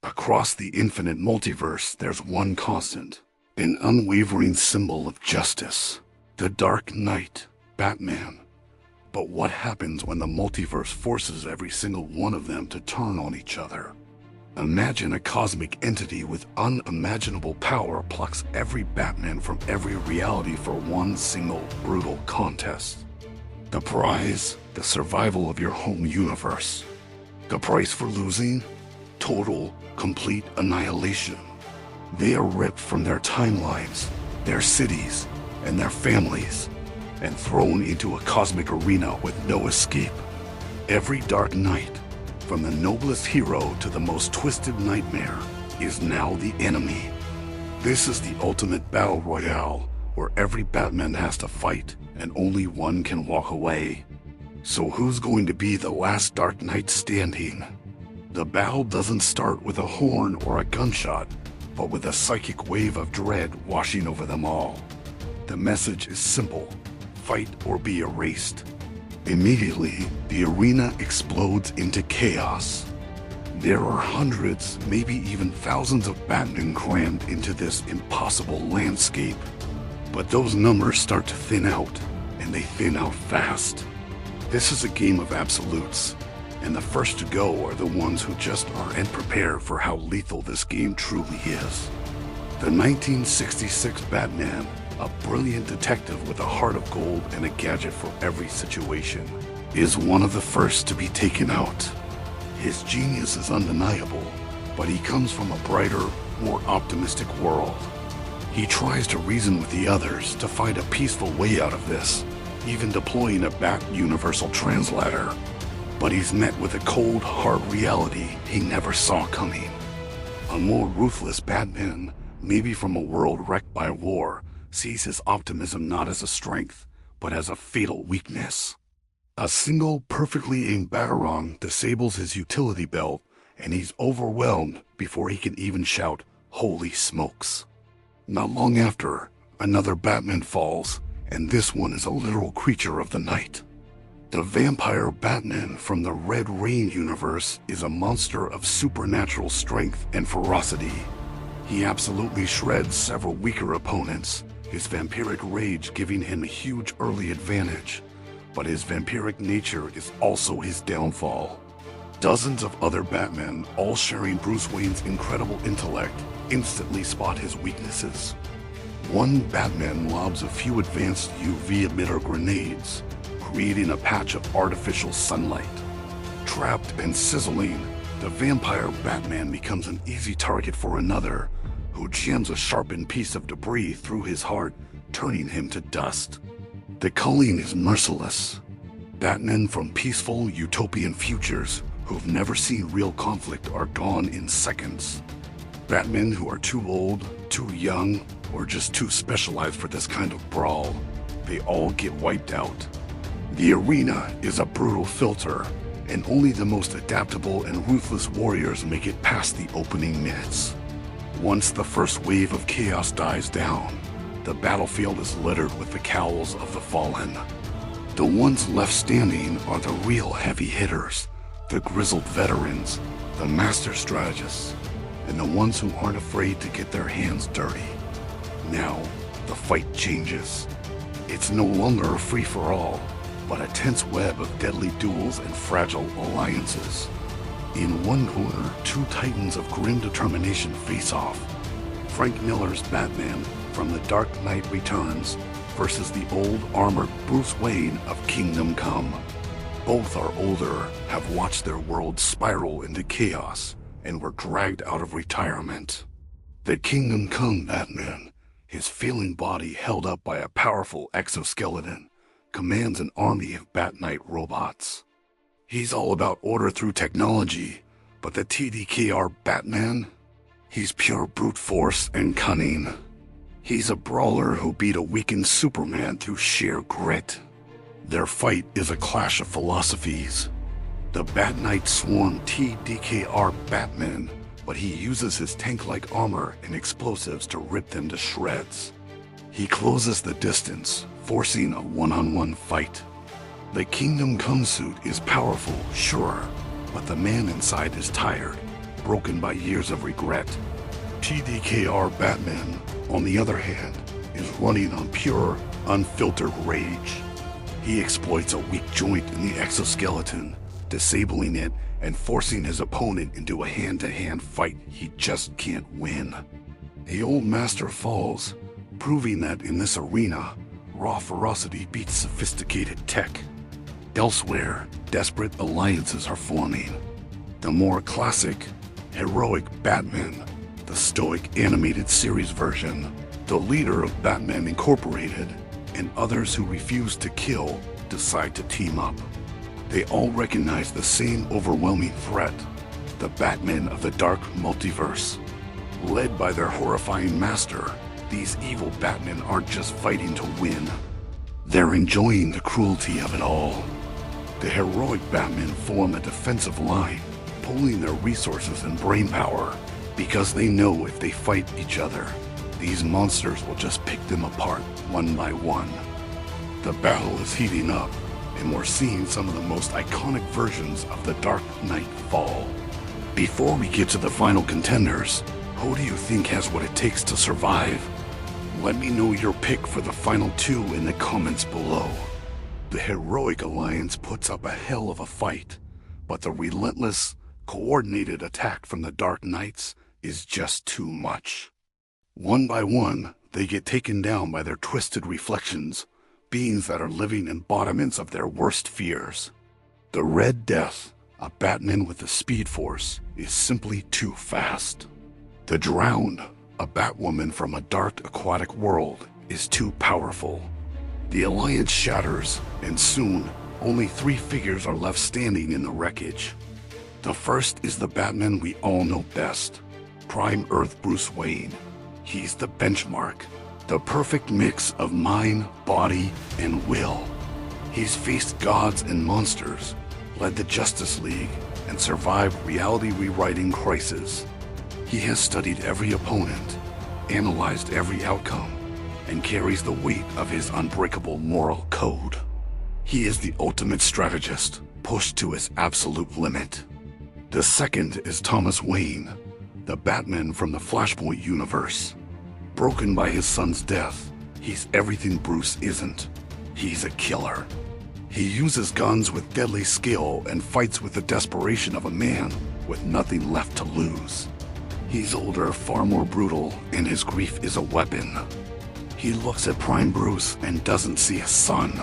Across the infinite multiverse, there's one constant, an unwavering symbol of justice. The Dark Knight, Batman. But what happens when the multiverse forces every single one of them to turn on each other? Imagine a cosmic entity with unimaginable power plucks every Batman from every reality for one single brutal contest. The prize, the survival of your home universe. The price for losing? Total, complete annihilation. They are ripped from their timelines, their cities, and their families, and thrown into a cosmic arena with no escape. Every Dark Knight, from the noblest hero to the most twisted nightmare, is now the enemy. This is the ultimate battle royale, where every Batman has to fight and only one can walk away. So who's going to be the last Dark Knight standing? The battle doesn't start with a horn or a gunshot, but with a psychic wave of dread washing over them all. The message is simple: fight or be erased. Immediately, the arena explodes into chaos. There are hundreds, maybe even thousands of Batmen crammed into this impossible landscape. But those numbers start to thin out, and they thin out fast. This is a game of absolutes, and the first to go are the ones who just aren't prepared for how lethal this game truly is. The 1966 Batman, a brilliant detective with a heart of gold and a gadget for every situation, is one of the first to be taken out. His genius is undeniable, but he comes from a brighter, more optimistic world. He tries to reason with the others to find a peaceful way out of this, even deploying a Bat Universal Translator. But he's met with a cold, hard reality he never saw coming. A more ruthless Batman, maybe from a world wrecked by war, sees his optimism not as a strength, but as a fatal weakness. A single perfectly aimed batarang disables his utility belt, and he's overwhelmed before he can even shout, "Holy smokes." Not long after, another Batman falls, and this one is a literal creature of the night. The vampire Batman from the Red Rain universe is a monster of supernatural strength and ferocity. He absolutely shreds several weaker opponents, his vampiric rage giving him a huge early advantage. But his vampiric nature is also his downfall. Dozens of other Batmen, all sharing Bruce Wayne's incredible intellect, instantly spot his weaknesses. One Batman lobs a few advanced UV emitter grenades, creating a patch of artificial sunlight. Trapped and sizzling, the vampire Batman becomes an easy target for another, who jams a sharpened piece of debris through his heart, turning him to dust. The culling is merciless. Batmen from peaceful, utopian futures who've never seen real conflict are gone in seconds. Batmen who are too old, too young, or just too specialized for this kind of brawl, they all get wiped out. The arena is a brutal filter, and only the most adaptable and ruthless warriors make it past the opening minutes. Once the first wave of chaos dies down, the battlefield is littered with the cowls of the fallen. The ones left standing are the real heavy hitters, the grizzled veterans, the master strategists, and the ones who aren't afraid to get their hands dirty. Now, the fight changes. It's no longer a free-for-all, but a tense web of deadly duels and fragile alliances. In one corner, two titans of grim determination face off. Frank Miller's Batman from The Dark Knight Returns versus the old armored Bruce Wayne of Kingdom Come. Both are older, have watched their world spiral into chaos, and were dragged out of retirement. The Kingdom Come Batman, his failing body held up by a powerful exoskeleton, commands an army of Bat Knight robots. He's all about order through technology, but the TDKR Batman? He's pure brute force and cunning. He's a brawler who beat a weakened Superman through sheer grit. Their fight is a clash of philosophies. The Bat Knight swarm TDKR Batman, but he uses his tank-like armor and explosives to rip them to shreds. He closes the distance, forcing a one-on-one fight. The Kingdom Come suit is powerful, sure, but the man inside is tired, broken by years of regret. TDKR Batman, on the other hand, is running on pure, unfiltered rage. He exploits a weak joint in the exoskeleton, disabling it and forcing his opponent into a hand-to-hand fight he just can't win. The old master falls, proving that in this arena, raw ferocity beats sophisticated tech. Elsewhere, desperate alliances are forming. The more classic, heroic Batman, the stoic animated series version, the leader of Batman Incorporated, and others who refuse to kill decide to team up. They all recognize the same overwhelming threat, the Batman of the dark multiverse. Led by their horrifying master, these evil Batmen aren't just fighting to win. They're enjoying the cruelty of it all. The heroic Batmen form a defensive line, pooling their resources and brainpower, because they know if they fight each other, these monsters will just pick them apart one by one. The battle is heating up, and we're seeing some of the most iconic versions of the Dark Knight fall. Before we get to the final contenders, who do you think has what it takes to survive? Let me know your pick for the final two in the comments below. The heroic alliance puts up a hell of a fight, but the relentless, coordinated attack from the Dark Knights is just too much. One by one, they get taken down by their twisted reflections, beings that are living embodiments of their worst fears. The Red Death, a Batman with the Speed Force, is simply too fast. The Drowned, a Batwoman from a dark aquatic world, is too powerful. The Alliance shatters, and soon, only 3 figures are left standing in the wreckage. The first is the Batman we all know best, Prime Earth Bruce Wayne. He's the benchmark, the perfect mix of mind, body, and will. He's faced gods and monsters, led the Justice League, and survived reality-rewriting crises. He has studied every opponent, analyzed every outcome, and carries the weight of his unbreakable moral code. He is the ultimate strategist, pushed to his absolute limit. The second is Thomas Wayne, the Batman from the Flashpoint universe. Broken by his son's death, he's everything Bruce isn't. He's a killer. He uses guns with deadly skill and fights with the desperation of a man with nothing left to lose. He's older, far more brutal, and his grief is a weapon. He looks at Prime Bruce and doesn't see a son.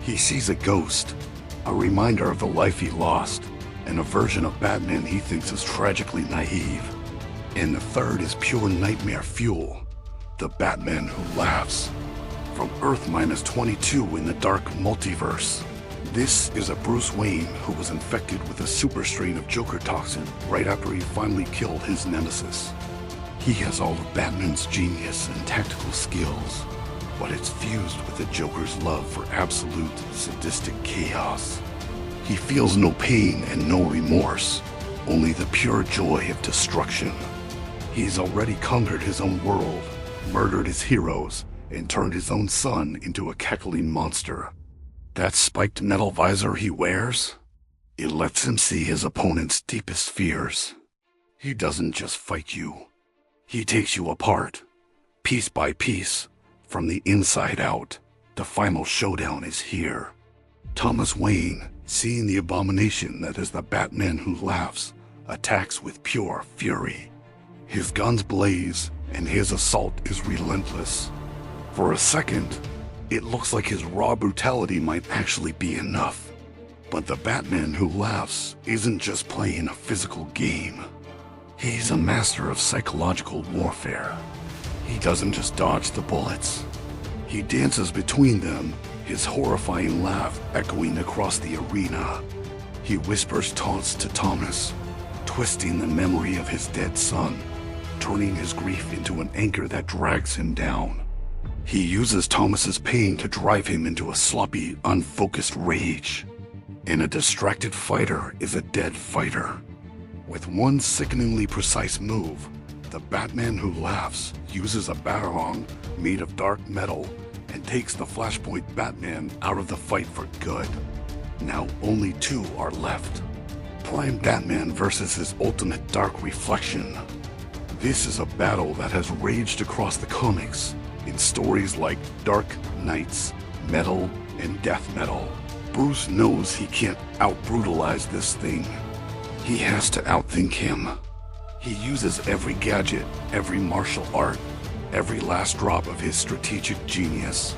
He sees a ghost, a reminder of the life he lost, and a version of Batman he thinks is tragically naive. And the third is pure nightmare fuel, the Batman who laughs. From Earth -22 in the dark multiverse, this is a Bruce Wayne who was infected with a super strain of Joker toxin right after he finally killed his nemesis. He has all of Batman's genius and tactical skills, but it's fused with the Joker's love for absolute sadistic chaos. He feels no pain and no remorse, only the pure joy of destruction. He's already conquered his own world, murdered his heroes, and turned his own son into a cackling monster. That spiked metal visor he wears? It lets him see his opponent's deepest fears. He doesn't just fight you. He takes you apart, piece by piece, from the inside out. The final showdown is here. Thomas Wayne, seeing the abomination that is the Batman who laughs, attacks with pure fury. His guns blaze, and his assault is relentless. For a second, it looks like his raw brutality might actually be enough. But the Batman who laughs isn't just playing a physical game. He's a master of psychological warfare. He doesn't just dodge the bullets. He dances between them, his horrifying laugh echoing across the arena. He whispers taunts to Thomas, twisting the memory of his dead son, turning his grief into an anchor that drags him down. He uses Thomas's pain to drive him into a sloppy, unfocused rage. And a distracted fighter is a dead fighter. With one sickeningly precise move, the Batman who laughs uses a batarang made of dark metal and takes the Flashpoint Batman out of the fight for good. Now only 2 are left. Prime Batman versus his ultimate dark reflection. This is a battle that has raged across the comics in stories like Dark Knights, Metal, and Death Metal. Bruce knows he can't out-brutalize this thing. He has to outthink him. He uses every gadget, every martial art, every last drop of his strategic genius.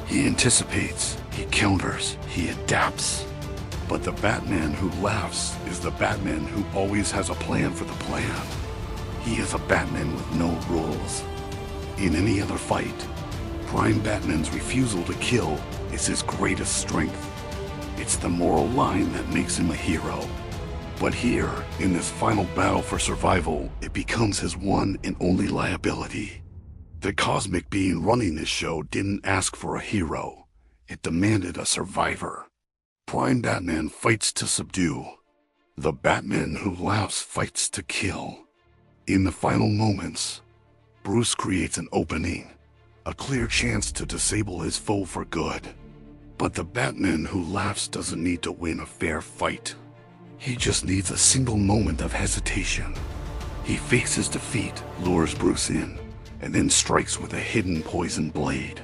He anticipates, he counters, he adapts. But the Batman who laughs is the Batman who always has a plan for the plan. He is a Batman with no rules. In any other fight, Prime Batman's refusal to kill is his greatest strength. It's the moral line that makes him a hero. But here, in this final battle for survival, it becomes his one and only liability. The cosmic being running this show didn't ask for a hero. It demanded a survivor. Prime Batman fights to subdue. The Batman who laughs fights to kill. In the final moments, Bruce creates an opening, a clear chance to disable his foe for good. But the Batman who laughs doesn't need to win a fair fight. He just needs a single moment of hesitation. He fakes his defeat, lures Bruce in, and then strikes with a hidden poison blade.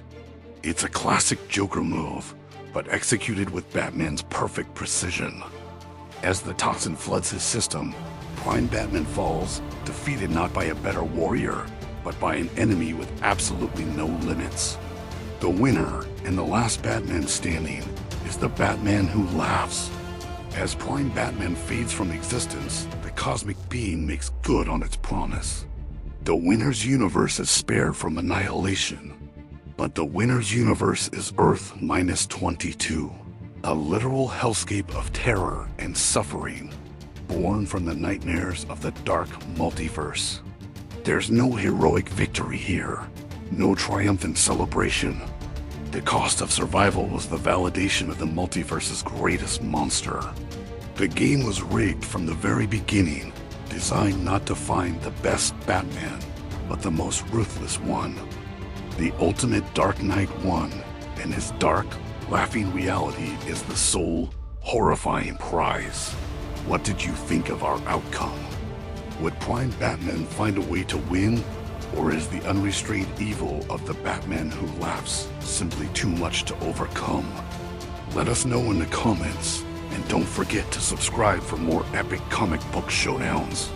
It's a classic Joker move, but executed with Batman's perfect precision. As the toxin floods his system, Prime Batman falls, defeated not by a better warrior, but by an enemy with absolutely no limits. The winner, and the last Batman standing, is the Batman who laughs. As Prime Batman fades from existence, the cosmic being makes good on its promise. The winner's universe is spared from annihilation. But the winner's universe is Earth minus 22, a literal hellscape of terror and suffering, born from the nightmares of the dark multiverse. There's no heroic victory here, no triumphant celebration. The cost of survival was the validation of the multiverse's greatest monster. The game was rigged from the very beginning, designed not to find the best Batman, but the most ruthless one. The ultimate Dark Knight won, and his dark, laughing reality is the sole, horrifying prize. What did you think of our outcome? Would Prime Batman find a way to win, or is the unrestrained evil of the Batman who laughs simply too much to overcome? Let us know in the comments, and don't forget to subscribe for more epic comic book showdowns.